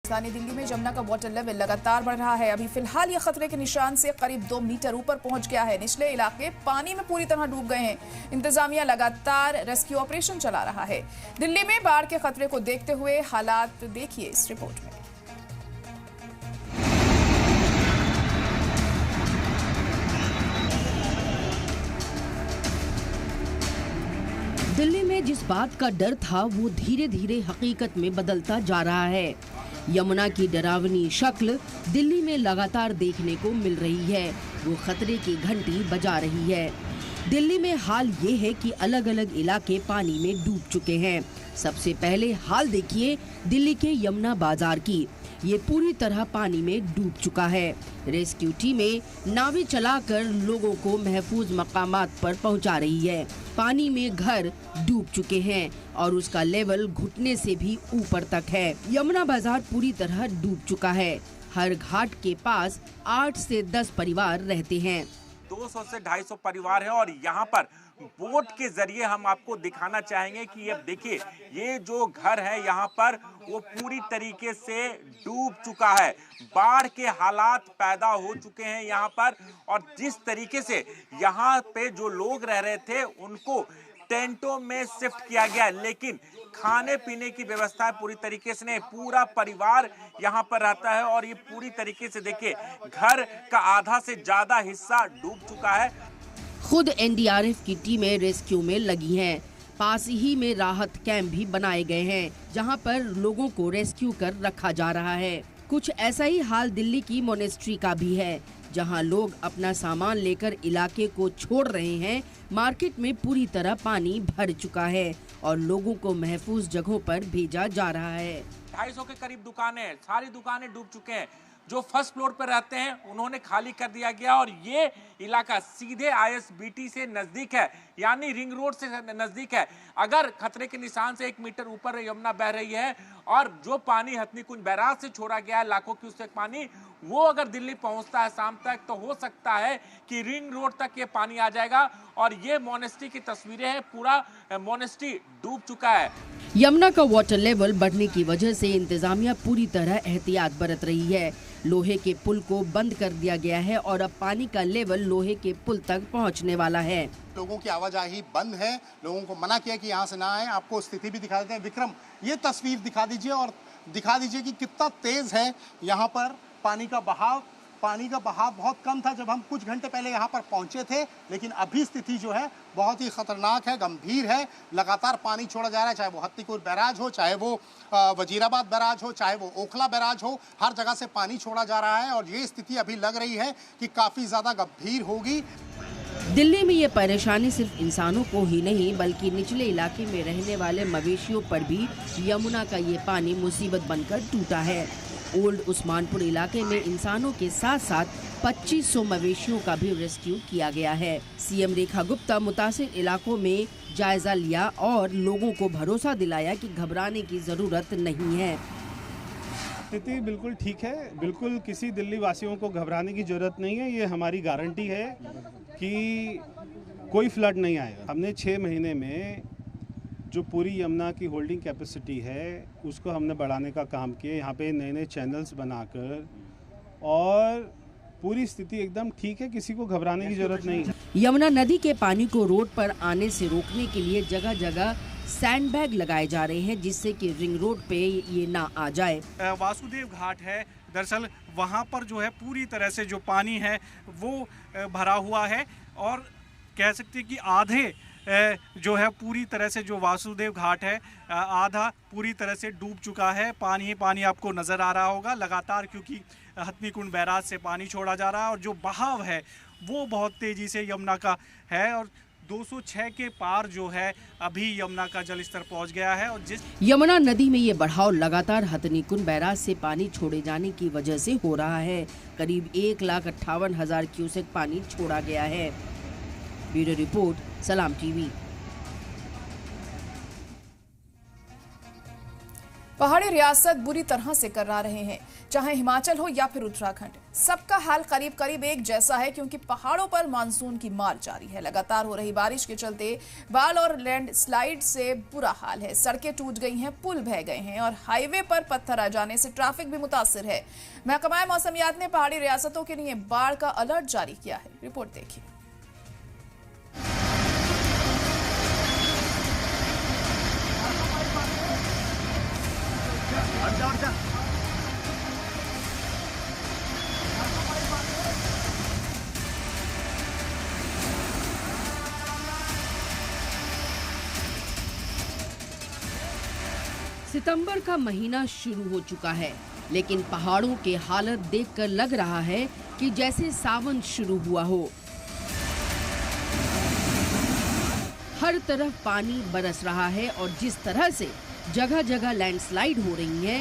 राजधानी दिल्ली में यमुना का वाटर लेवल लगातार बढ़ रहा है। अभी फिलहाल ये खतरे के निशान से करीब 2 मीटर ऊपर पहुंच गया है। निचले इलाके पानी में पूरी तरह डूब गए हैं। इंतजामिया लगातार रेस्क्यू ऑपरेशन चला रहा है। दिल्ली में बाढ़ के खतरे को देखते हुए हालात देखिए इस रिपोर्ट में। दिल्ली में जिस बात का डर था वो धीरे धीरे हकीकत में बदलता जा रहा है। यमुना की डरावनी शक्ल दिल्ली में लगातार देखने को मिल रही है। वो खतरे की घंटी बजा रही है। दिल्ली में हाल ये है कि अलग अलग इलाके पानी में डूब चुके हैं। सबसे पहले हाल देखिए दिल्ली के यमुना बाजार की। ये पूरी तरह पानी में डूब चुका है। रेस्क्यू टीमें नावें चलाकर लोगों को महफूज मकामात पर पहुंचा रही है। पानी में घर डूब चुके हैं और उसका लेवल घुटने से भी ऊपर तक है। यमुना बाजार पूरी तरह डूब चुका है। हर घाट के पास 8 से 10 परिवार रहते हैं। 200 से 250 परिवार है और यहाँ पर बोट के जरिए हम आपको दिखाना चाहेंगे कि ये देखिए ये जो घर है यहाँ पर वो पूरी तरीके से डूब चुका है। बाढ़ के हालात पैदा हो चुके हैं यहाँ पर और जिस तरीके से यहाँ पे जो लोग रह रहे थे उनको टेंटों में शिफ्ट किया गया, लेकिन खाने पीने की व्यवस्था पूरी तरीके से नहीं। पूरा परिवार यहाँ पर रहता है और ये पूरी तरीके से देखिए घर का आधा से ज्यादा हिस्सा डूब चुका है। खुद एनडीआरएफ की टीमें रेस्क्यू में लगी हैं। पास ही में राहत कैंप भी बनाए गए हैं जहां पर लोगों को रेस्क्यू कर रखा जा रहा है। कुछ ऐसा ही हाल दिल्ली की मोनेस्ट्री का भी है जहां लोग अपना सामान लेकर इलाके को छोड़ रहे हैं। मार्केट में पूरी तरह पानी भर चुका है और लोगों को महफूज जगहों पर भेजा जा रहा है। 250 के करीब दुकानें, सारी दुकानें डूब चुके हैं। जो फर्स्ट फ्लोर पर रहते हैं उन्होंने खाली कर दिया गया और ये इलाका सीधे आईएसबीटी से नजदीक है, यानी रिंग रोड से नजदीक है। अगर खतरे के निशान से 1 मीटर ऊपर यमुना बह रही है और जो पानी हथनी कुंज बैराज से छोड़ा गया है लाखों क्यूसेक पानी, वो अगर दिल्ली पहुंचता है शाम तक तो हो सकता है कि रिंग रोड तक ये पानी आ जाएगा। और ये मोनेस्ट्री की तस्वीरें हैं, पूरा मोनेस्ट्री डूब चुका है। यमुना का वाटर लेवल बढ़ने की वजह से इंतजामिया पूरी तरह एहतियात बरत रही है। लोहे के पुल को बंद कर दिया गया है और अब पानी का लेवल लोहे के पुल तक पहुंचने वाला है। लोगों की आवाजाही बंद है, लोगों को मना किया कि यहाँ से ना आए। आपको स्थिति भी दिखा देते हैं। विक्रम, ये तस्वीर दिखा दीजिए और दिखा दीजिए कि कितना तेज है यहाँ पर पानी का बहाव। पानी का बहाव बहुत कम था जब हम कुछ घंटे पहले यहाँ पर पहुँचे थे, लेकिन अभी स्थिति जो है बहुत ही खतरनाक है, गंभीर है। लगातार पानी छोड़ा जा रहा है, चाहे वो हत्तीकुंड बैराज हो, चाहे वो वजीराबाद बैराज हो, चाहे वो ओखला बैराज हो, हर जगह से पानी छोड़ा जा रहा है और ये स्थिति अभी लग रही है कि काफ़ी ज़्यादा गंभीर होगी। दिल्ली में ये परेशानी सिर्फ इंसानों को ही नहीं बल्कि निचले इलाके में रहने वाले मवेशियों पर भी यमुना का ये पानी मुसीबत बनकर टूटा है। ओल्ड उस्मानपुर इलाके में इंसानों के साथ साथ 2500 मवेशियों का भी रेस्क्यू किया गया है। सीएम रेखा गुप्ता मुतासिर इलाकों में जायजा लिया और लोगों को भरोसा दिलाया कि घबराने की जरूरत नहीं है। स्थिति बिल्कुल ठीक है, बिल्कुल किसी दिल्ली वासियों को घबराने की जरूरत नहीं है। ये हमारी गारंटी है कि कोई फ्लड नहीं आएगा। हमने 6 महीने में जो पूरी यमुना की होल्डिंग कैपेसिटी है उसको हमने बढ़ाने का काम किया। यहाँ पे नए नए चैनल्स बनाकर और पूरी स्थिति एकदम ठीक है, किसी को घबराने की जरूरत नहीं है। यमुना नदी के पानी को रोड पर आने से रोकने के लिए जगह जगह सैंडबैग लगाए जा रहे हैं जिससे कि रिंग रोड पे ये ना आ जाए। वासुदेव घाट है, दरअसल वहाँ पर जो है पूरी तरह से जो पानी है वो भरा हुआ है और कह सकते हैं कि आधे जो है पूरी तरह से जो वासुदेव घाट है आधा पूरी तरह से डूब चुका है। पानी ही पानी आपको नज़र आ रहा होगा लगातार, क्योंकि हथनीकुंड बैराज से पानी छोड़ा जा रहा है और जो बहाव है वो बहुत तेज़ी से यमुना का है और 206 के पार जो है अभी यमुना का जलस्तर पहुंच गया है। और जिस यमुना नदी में ये बढ़ाव लगातार हथनीकुंड बैराज से पानी छोड़े जाने की वजह से हो रहा है। करीब 1,58,000 क्यूसेक पानी छोड़ा गया है। ब्यूरो रिपोर्ट, सलाम टीवी। पहाड़ी रियासत बुरी तरह से कर्रा रहे हैं, चाहे हिमाचल हो या फिर उत्तराखंड। सबका हाल करीब करीब एक जैसा है क्योंकि पहाड़ों पर मानसून की मार जारी है। लगातार हो रही बारिश के चलते बाल और लैंड स्लाइड से बुरा हाल है। सड़कें टूट गई हैं, पुल बह गए हैं और हाईवे पर पत्थर आ जाने से ट्रैफिक भी मुतासिर है। महकमा मौसमियात ने पहाड़ी रियासतों के लिए बाढ़ का अलर्ट जारी किया है। रिपोर्ट देखिए। सितंबर का महीना शुरू हो चुका है, लेकिन पहाड़ों के हालत देखकर लग रहा है कि जैसे सावन शुरू हुआ हो। हर तरफ पानी बरस रहा है और जिस तरह से जगह जगह लैंडस्लाइड हो रही है,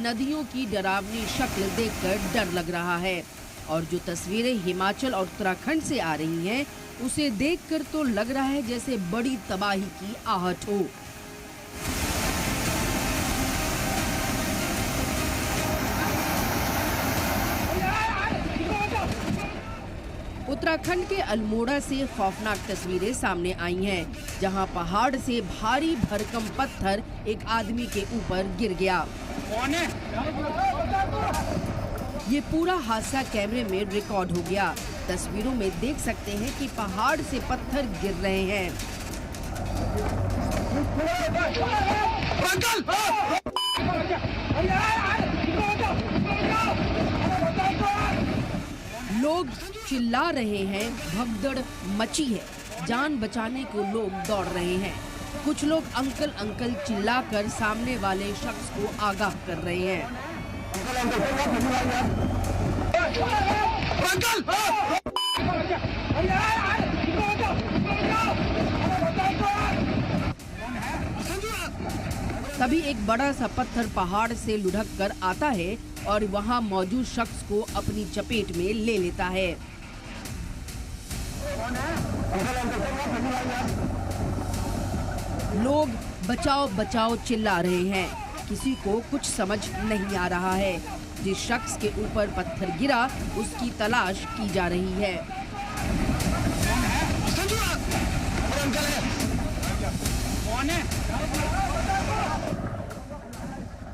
नदियों की डरावनी शक्ल देखकर डर लग रहा है। और जो तस्वीरें हिमाचल और उत्तराखंड से आ रही हैं, उसे देखकर तो लग रहा है जैसे बड़ी तबाही की आहट हो। उत्तराखंड के अल्मोड़ा से खौफनाक तस्वीरें सामने आई हैं, जहां पहाड़ से भारी भरकम पत्थर एक आदमी के ऊपर गिर गया। ये पूरा हादसा कैमरे में रिकॉर्ड हो गया। तस्वीरों में देख सकते हैं कि पहाड़ से पत्थर गिर रहे हैं। लोग चिल्ला रहे हैं, भगदड़ मची है। जान बचाने को लोग दौड़ रहे हैं। कुछ लोग अंकल अंकल चिल्लाकर सामने वाले शख्स को आगाह कर रहे हैं। तभी एक बड़ा सा पत्थर पहाड़ से लुढ़क कर आता है और वहां मौजूद शख्स को अपनी चपेट में ले लेता है। लोग बचाओ बचाओ चिल्ला रहे हैं। किसी को कुछ समझ नहीं आ रहा है। जिस शख्स के ऊपर पत्थर गिरा, उसकी तलाश की जा रही है।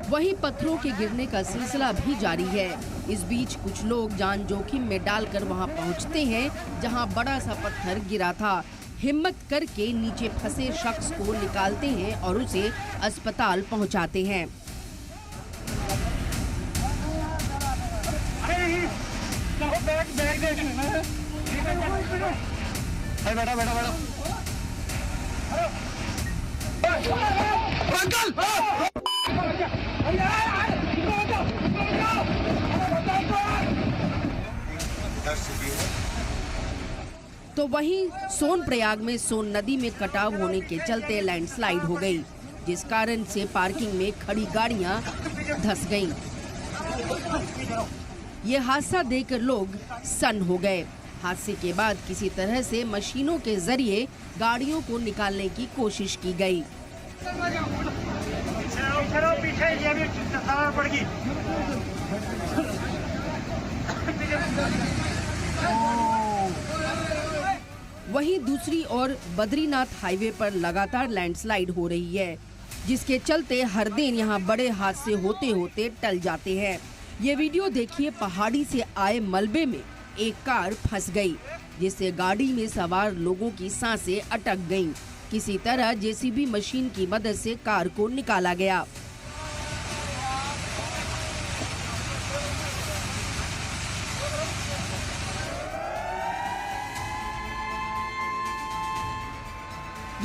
वहीं पत्थरों के गिरने का सिलसिला भी जारी है। इस बीच कुछ लोग जान जोखिम में डालकर वहां पहुंचते हैं जहां बड़ा सा पत्थर गिरा था। हिम्मत करके नीचे फंसे शख्स को निकालते हैं और उसे अस्पताल पहुंचाते हैं। तो वहीं सोनप्रयाग में सोन नदी में कटाव होने के चलते लैंडस्लाइड हो गई, जिस कारण से पार्किंग में खड़ी गाड़ियां धंस गईं। ये हादसा देखकर लोग सन्न हो गए। हादसे के बाद किसी तरह से मशीनों के जरिए गाड़ियों को निकालने की कोशिश की गई। वहीं दूसरी ओर बद्रीनाथ हाईवे पर लगातार लैंडस्लाइड हो रही है, जिसके चलते हर दिन यहां बड़े हादसे होते होते टल जाते हैं। ये वीडियो देखिए। पहाड़ी से आए मलबे में एक कार फंस गई, जिससे गाड़ी में सवार लोगों की सांसें अटक गईं। किसी तरह जेसीबी मशीन की मदद से कार को निकाला गया।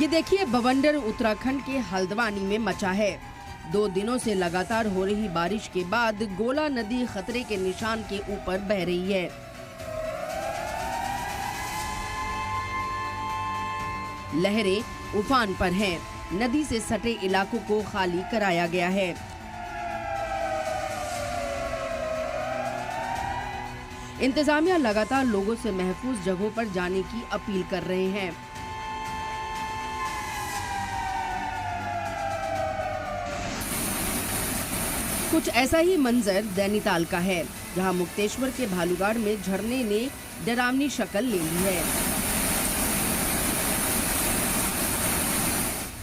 ये देखिए, बवंडर उत्तराखंड के हल्द्वानी में मचा है। 2 दिनों से लगातार हो रही बारिश के बाद गोला नदी खतरे के निशान के ऊपर बह रही है। लहरें उफान पर हैं। नदी से सटे इलाकों को खाली कराया गया है। इंतजामिया लगातार लोगों से महफूज जगहों पर जाने की अपील कर रहे हैं। कुछ ऐसा ही मंजर नैनीताल का है, जहां मुक्तेश्वर के भालूगाड़ में झरने ने डरावनी शक्ल ले ली है।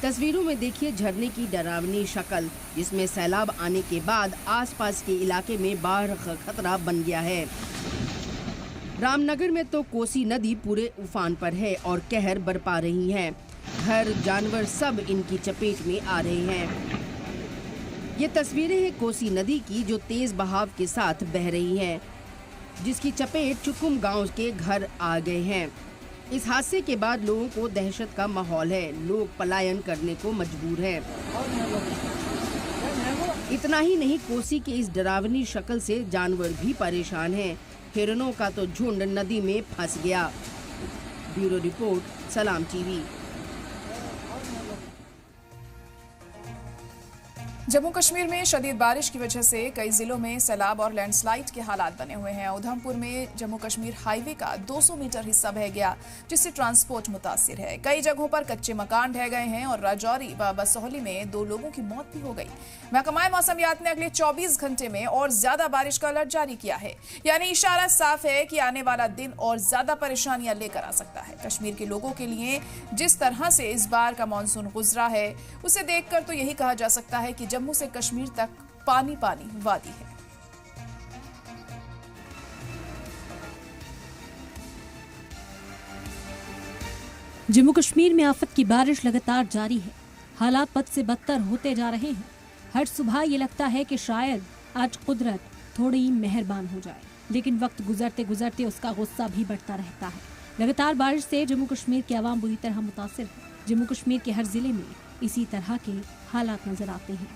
तस्वीरों में देखिए झरने की डरावनी शक्ल, जिसमें सैलाब आने के बाद आसपास के इलाके में बाढ़ का खतरा बन गया है। रामनगर में तो कोसी नदी पूरे उफान पर है और कहर बरपा रही है। घर, जानवर सब इनकी चपेट में आ रहे हैं। ये तस्वीरें हैं कोसी नदी की, जो तेज बहाव के साथ बह रही है, जिसकी चपेट चुकुम गांव के घर आ गए हैं। इस हादसे के बाद लोगों को दहशत का माहौल है, लोग पलायन करने को मजबूर हैं। इतना ही नहीं, कोसी के इस डरावनी शक्ल से जानवर भी परेशान हैं। हिरणों का तो झुंड नदी में फंस गया। ब्यूरो रिपोर्ट, सलाम टीवी। जम्मू कश्मीर में शदीद बारिश की वजह से कई जिलों में सैलाब और लैंडस्लाइड के हालात बने हुए हैं। उधमपुर में जम्मू कश्मीर हाईवे का 200 मीटर हिस्सा बह गया, जिससे ट्रांसपोर्ट मुतासिर है। कई जगहों पर कच्चे मकान ढह गए हैं और राजौरी व बसोहली में 2 लोगों की मौत भी हो गई। महकमा मौसमियात ने अगले 24 घंटे में और ज्यादा बारिश का अलर्ट जारी किया है, यानी इशारा साफ है कि आने वाला दिन और ज्यादा परेशानियां लेकर आ सकता है। कश्मीर के लोगों के लिए जिस तरह से इस बार का मानसून गुजरा है, उसे देखकर तो यही कहा जा सकता है कि जम्मू से कश्मीर तक पानी पानी वादी है। जम्मू कश्मीर में आफत की बारिश लगातार जारी है। हालात बद से बदतर होते जा रहे हैं। हर सुबह ये लगता है कि शायद आज कुदरत थोड़ी मेहरबान हो जाए, लेकिन वक्त गुजरते गुजरते उसका गुस्सा भी बढ़ता रहता है। लगातार बारिश से जम्मू कश्मीर के अवाम बुरी तरह मुतासिर है। जम्मू कश्मीर के हर जिले में इसी तरह के हालात नजर आते हैं।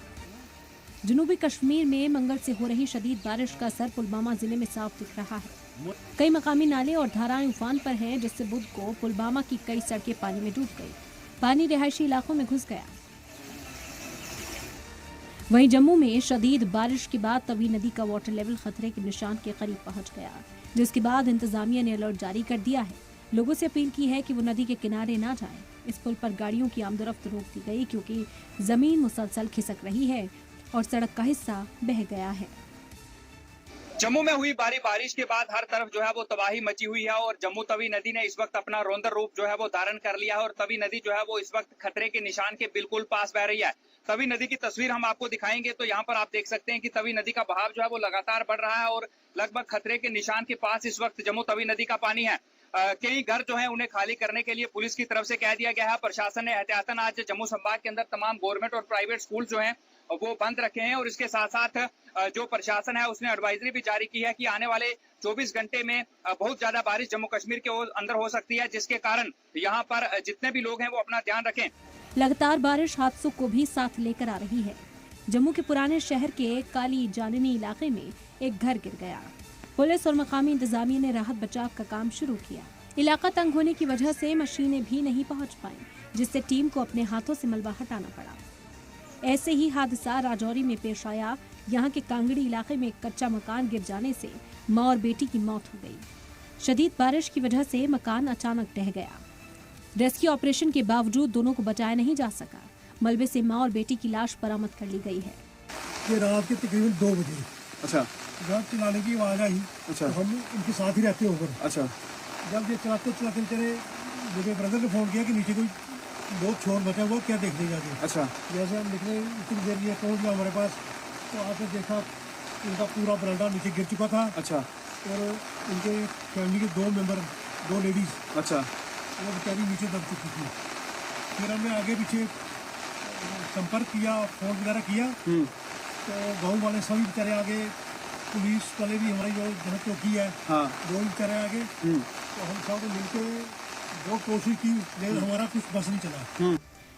जनूबी कश्मीर में मंगल से हो रही शदीद बारिश का असर पुलवामा जिले में साफ दिख रहा है। कई मकामी नाले और धाराएं उफान पर हैं, जिससे बुध को पुलवामा की कई सड़कें पानी में डूब गई। पानी रिहायशी इलाकों में घुस गया। वहीं जम्मू में शदीद बारिश के बाद तवी नदी का वाटर लेवल खतरे के निशान के करीब पहुंच गया, जिसके बाद इंतजामिया ने अलर्ट जारी कर दिया है। लोगों से अपील की है कि वो नदी के किनारे ना जाएं। इस पुल पर गाड़ियों की आमदोरफ्त रोक दी गई, क्योंकि जमीन मुसलसल खिसक रही है और सड़क का हिस्सा बह गया है। जम्मू में हुई भारी बारिश के बाद हर तरफ जो है वो तबाही मची हुई है और जम्मू तवी नदी ने इस वक्त अपना रौंदर रूप जो है वो धारण कर लिया है और तवी नदी जो है वो इस वक्त खतरे के निशान के बिल्कुल पास बह रही है। तवी नदी की तस्वीर हम आपको दिखाएंगे तो यहाँ पर आप देख सकते हैं कि तवी नदी का बहाव जो है वो लगातार बढ़ रहा है और लगभग खतरे के निशान के पास इस वक्त जम्मू तवी नदी का पानी है। कई घर जो है उन्हें खाली करने के लिए पुलिस की तरफ से कह दिया गया है। प्रशासन ने एहतियातन आज जम्मू संभाग के अंदर तमाम गवर्नमेंट और प्राइवेट स्कूल जो हैं वो बंद रखे हैं और इसके साथ साथ जो प्रशासन है उसने एडवाइजरी भी जारी की है कि आने वाले 24 घंटे में बहुत ज्यादा बारिश जम्मू कश्मीर के अंदर हो सकती है, जिसके कारण यहाँ पर जितने भी लोग हैं वो अपना ध्यान रखें। लगातार बारिश हादसों को भी साथ लेकर आ रही है। जम्मू के पुराने शहर के काली जाननी इलाके में एक घर गिर गया। पुलिस और मकामी इंतजामिया ने राहत बचाव का काम शुरू किया। इलाका तंग होने की वजह से मशीनें भी नहीं पहुंच पाईं, जिससे टीम को अपने हाथों से मलबा हटाना पड़ा। ऐसे ही हादसा राजौरी में पेश आया। यहाँ के कांगड़ी इलाके में एक कच्चा मकान गिर जाने से मां और बेटी की मौत हो गई। शदीद बारिश की वजह से मकान अचानक ढह गया। रेस्क्यू ऑपरेशन के बावजूद दोनों को बचाया नहीं जा सका। मलबे से मां और बेटी की लाश बरामद कर ली गई है। ये रात के तकरीबन 2 बजे अच्छा घर चलाने की आवाज़ आई। अच्छा हम इनके साथ ही रहते होकर अच्छा जब ये चलाते चलाते चले, मुझे ब्रदर ने फ़ोन किया कि नीचे कोई बहुत शोर मचा हुआ, क्या देखने जाके। अच्छा जैसे हम निकले इतनी देर लिए पहुँच गया हमारे पास, तो आके देखा उनका पूरा बरामदा नीचे गिर चुका था। अच्छा और उनके फैमिली के 2 मेंबर, 2 लेडीज़, अच्छा वो बेचारी नीचे दब चुकी थी। फिर हमने आगे पीछे संपर्क किया, फ़ोन वगैरह किया, तो गाँव वाले सभी बेचारे आगे, पुलिस वाले भी हमारी जो जहाँ चौकी है हाँ वो भी बेचारे आगे, तो हम सब मिलकर बहुत कोशिश की, लेकिन हमारा कुछ बस नहीं चला।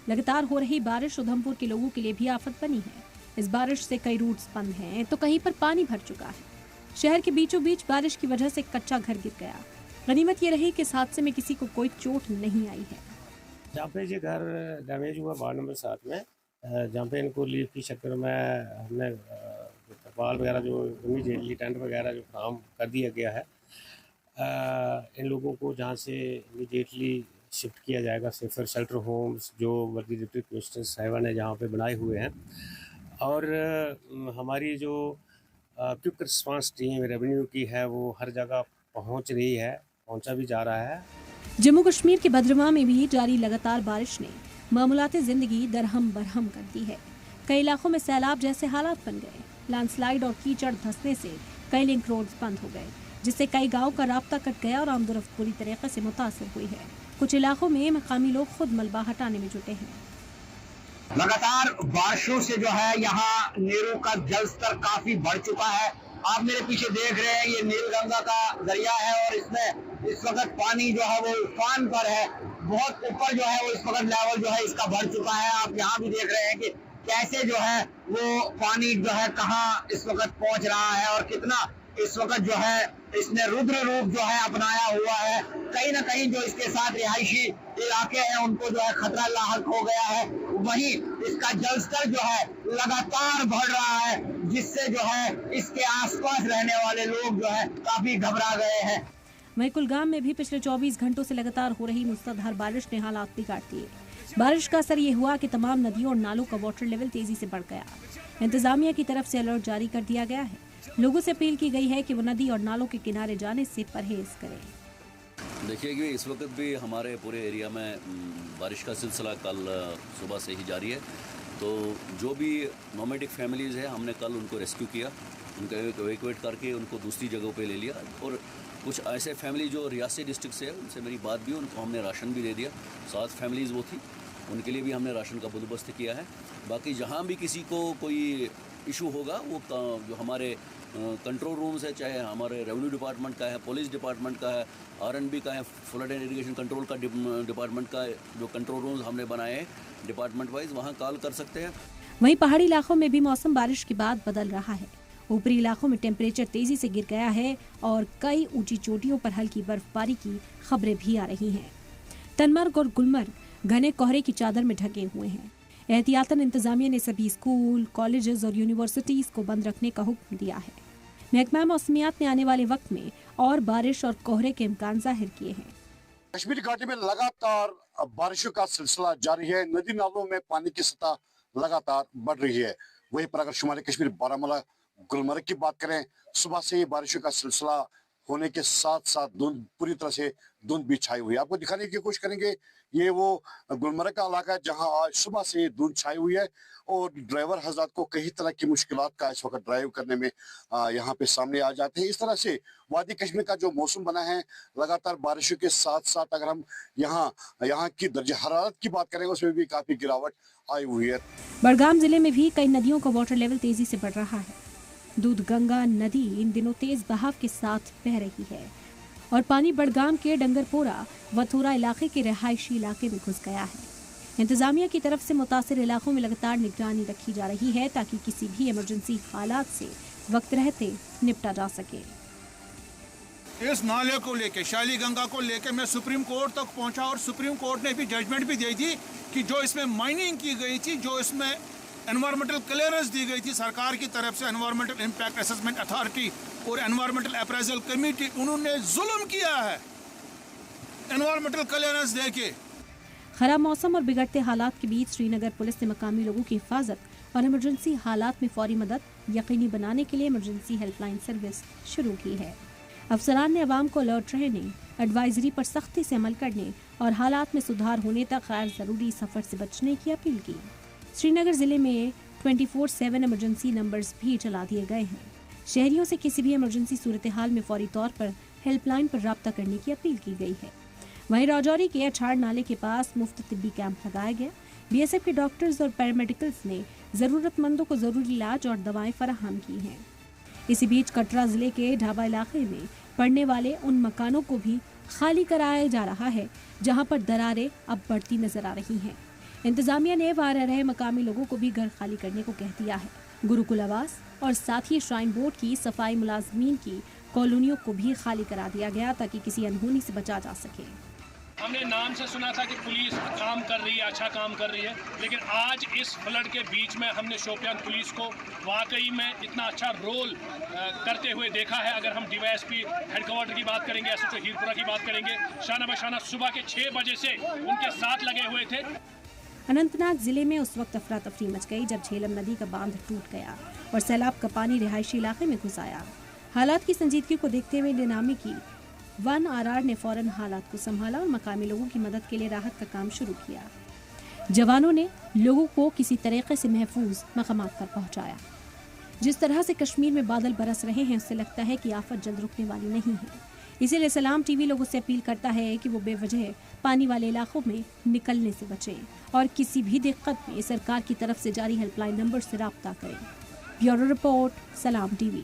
लगातार हो रही बारिश उधमपुर के लोगों के लिए भी आफत बनी है। इस बारिश से कई रूट्स बंद हैं, तो कहीं पर पानी भर चुका है। शहर के बीचों बीच बारिश की वजह से कच्चा घर गिर गया। गनीमत ये रही कि इस हादसे में किसी को कोई चोट नहीं आई है। जहाँ पे ये घर डैमेज हुआ वार्ड नंबर 7 में, जहाँ पे इनको लीव की शक्ल में हमने तरपाल वगैरह जो इमीडिएटली टेंट वगैरह जो काम कर दिया गया है, इन लोगों को जहाँ से इमीडिएटली शिफ्ट किया जाएगा सेफर शेल्टर होम्स जो वर्गी डिप्टी कमिश्नर साहिबा ने जहाँ पे बनाए हुए हैं। और हमारी जो क्विक रिस्पांस टीम रेवेन्यू की है वो हर जगह पहुंच रही है, पहुंचा भी जा रहा है। जम्मू कश्मीर के बदरवाह में भी जारी लगातार बारिश ने मामूलाते जिंदगी दरहम बरहम कर दी है। कई इलाकों में सैलाब जैसे हालात बन गए। लैंडस्लाइड और कीचड़ धंसने से कई लिंक रोड्स बंद हो गए, जिससे कई गाँव का राब्ता कट गया और आमदोरफ्त पूरी तरीके से मुतासर हुई है। कुछ इलाकों में मकामी लोग खुद मलबा हटाने में जुटे हैं। लगातार बारिशों से जो है यहाँ नीरों का जल स्तर काफी बढ़ चुका है। आप मेरे पीछे देख रहे हैं, ये नीलगंगा का दरिया है और इसमें इस वक्त पानी जो है वो उफान पर है। बहुत ऊपर जो है वो इस वक्त लेवल जो है इसका बढ़ चुका है। आप यहाँ भी देख रहे हैं कि कैसे जो है वो पानी जो है कहाँ इस वक्त पहुंच रहा है और कितना इस वक्त जो है इसने रुद्र रूप जो है अपनाया हुआ है। कहीं ना कहीं जो इसके साथ रिहायशी इलाके हैं उनको जो है खतरा लाहक हो गया है। वहीं इसका जल स्तर जो है लगातार बढ़ रहा है, जिससे जो है इसके आसपास रहने वाले लोग जो है काफी घबरा गए हैं। वहीं कुलगाम में भी पिछले 24 घंटों से लगातार हो रही मूसलाधार बारिश ने हालात बिगाड़ दिए। बारिश का असर ये हुआ कि तमाम नदियों और नालों का वाटर लेवल तेजी से बढ़ गया। इंतजामिया की तरफ से अलर्ट जारी कर दिया गया है। लोगों से अपील की गई है कि वो नदी और नालों के किनारे जाने से परहेज करें। देखिए कि इस वक्त भी हमारे पूरे एरिया में बारिश का सिलसिला कल सुबह से ही जारी है। तो जो भी नोमैडिक फैमिलीज़ हैं हमने कल उनको रेस्क्यू किया, उनको एवेक्यूएट करके उनको दूसरी जगहों पे ले लिया। और कुछ ऐसे फैमिली जो रियासी डिस्ट्रिक्ट से है उनसे मेरी बात भी, उनको हमने राशन भी दे दिया। 7 फैमिलीज़ वो थी, उनके लिए भी हमने राशन का बंदोबस्त किया है। बाकी जहाँ भी किसी को कोई इशू होगा वो जो हमारे कंट्रोल रूम्स है, चाहे हमारे रेवेन्यू डिपार्टमेंट का है, पुलिस डिपार्टमेंट का है, RNB का है, फ्लड एंड इरिगेशन कंट्रोल का डिपार्टमेंट का जो कंट्रोल रूम्स हमने बनाए हैं डिपार्टमेंट वाइज, वहाँ कॉल कर सकते हैं। वहीं पहाड़ी इलाकों में भी मौसम बारिश के बाद बदल रहा है। ऊपरी इलाकों में टेम्परेचर तेजी से गिर गया है और कई ऊंची चोटियों पर हल्की बर्फबारी की खबरें भी आ रही हैं। तनमर्ग और गुलमर्ग घने कोहरे की चादर में ढके हुए हैं। एहतियातन इंतजामिया ने सभी स्कूल, कॉलेजेस और यूनिवर्सिटीज को बंद रखने का हुक्म दिया है। महकमा मौसमियात ने आने वाले वक्त में और बारिश और कोहरे के इम्कान जाहिर किए हैं। कश्मीर घाटी में लगातार बारिशों का सिलसिला जारी है। नदी नालों में पानी की सतह लगातार बढ़ रही है। वहीं पर अगर शुमाली कश्मीर बारामूला गुलमर्ग की बात करें, सुबह से ही बारिशों का सिलसिला होने के साथ साथ धुंध पूरी तरह से धुंध भी छाई हुई है। आपको दिखाने की कोशिश करेंगे, ये वो गुलमर्ग का इलाका है जहां आज सुबह से धुंध छाई हुई है और ड्राइवर हजरात को कई तरह की मुश्किलात का इस वक्त ड्राइव करने में यहाँ पे सामने आ जाते हैं। इस तरह से वादी कश्मीर का जो मौसम बना है, लगातार बारिशों के साथ साथ अगर हम यहाँ की दर्जे हरारत की बात करें उसमें भी काफी गिरावट आई हुई है। बड़गाम जिले में भी कई नदियों का वाटर लेवल तेजी से बढ़ रहा है। दूधगंगा नदी इन दिनों तेज बहाव के साथ बह रही है और पानी बड़गाम के डंगरपोरा वथोरा इलाके के रिहायशी इलाके में घुस गया है। इंतजामिया की तरफ से मुतासिर इलाकों में लगातार निगरानी रखी जा रही है ताकि किसी भी इमरजेंसी हालात से वक्त रहते निपटा जा सके। इस नाले को लेके, शाली गंगा को लेके मैं सुप्रीम कोर्ट तक पहुंचा और सुप्रीम कोर्ट ने भी जजमेंट भी दी थी कि जो इसमें माइनिंग की गई थी, जो इसमें एनवायरमेंटल क्लियरेंस दी गई थी सरकार की तरफ से, एनवायरमेंटल इम्पैक्ट असेसमेंट अथॉरिटी और एनवायरमेंटल अप्रेजल कमेटी, उन्होंने जुल्म किया है एनवायरमेंटल क्लियरेंस देके। खराब मौसम और बिगड़ते हालात के बीच श्रीनगर पुलिस ने मकामी लोगों की हिफाजत और इमरजेंसी हालात में फौरी मदद यकीनी बनाने के लिए इमरजेंसी हेल्पलाइन सर्विस शुरू की है। अफसरान ने अवाम को अलर्ट रहने, एडवाइजरी पर सख्ती से अमल करने और हालात में सुधार होने तक गैर जरूरी सफर से बचने की अपील की। श्रीनगर जिले में 24/7 इमरजेंसी नंबर्स भी चला दिए गए हैं। शहरियों से किसी भी इमरजेंसी सूरत हाल में फौरी तौर पर हेल्पलाइन पर राब्ता करने की अपील की गई है। वहीं राजौरी के अछाड़ नाले के पास मुफ्त तिब्बी कैंप लगाया गया। BSF के डॉक्टर्स और पैरामेडिकल्स ने जरूरतमंदों को जरूरी इलाज और दवाएं फराहम की हैं। इसी बीच कटरा जिले के ढाबा इलाके में पड़ने वाले उन मकानों को भी खाली कराया जा रहा है जहां पर दरारें अब बढ़ती नजर आ रही हैं। इंतजामिया ने वहां रह रहे मकामी लोगों को भी घर खाली करने को कह दिया है। गुरुकुल आवास और साथ ही श्राइन बोर्ड की सफाई मुलाजमीन की कॉलोनियों को भी खाली करा दिया गया ताकि किसी अनहोनी से बचा जा सके। हमने नाम से सुना था कि पुलिस काम कर रही है, अच्छा काम कर रही है, लेकिन आज इस फ्लड के बीच में हमने शोपियान पुलिस को वाकई में इतना अच्छा रोल करते हुए देखा है। अगर हम DYSP हेडक्वार्टर की बात करेंगे, SHO हीरपुरा की बात करेंगे, शाना बशाना सुबह के 6 बजे से उनके साथ लगे हुए थे। अनंतनाग जिले में उस वक्त अफरा तफरी मच गई जब झेलम नदी का बांध टूट गया और सैलाब का पानी रिहायशी इलाके में घुस आया। हालात की संजीदगी को देखते हुए डिनामी की 1RR ने फौरन हालात को संभाला और मकामी लोगों की मदद के लिए राहत का काम शुरू किया। जवानों ने लोगों को किसी तरीके से महफूज मकामात पर पहुंचाया। जिस तरह से कश्मीर में बादल बरस रहे हैं उससे लगता है कि आफत जल्द रुकने वाली नहीं है। इसीलिए सलाम टीवी लोगों से अपील करता है कि वो बेवजह पानी वाले इलाकों में निकलने से बचें और किसी भी दिक्कत में सरकार की तरफ से जारी हेल्पलाइन नंबर से राब्ता करें। ब्यूरो रिपोर्ट, सलाम टीवी।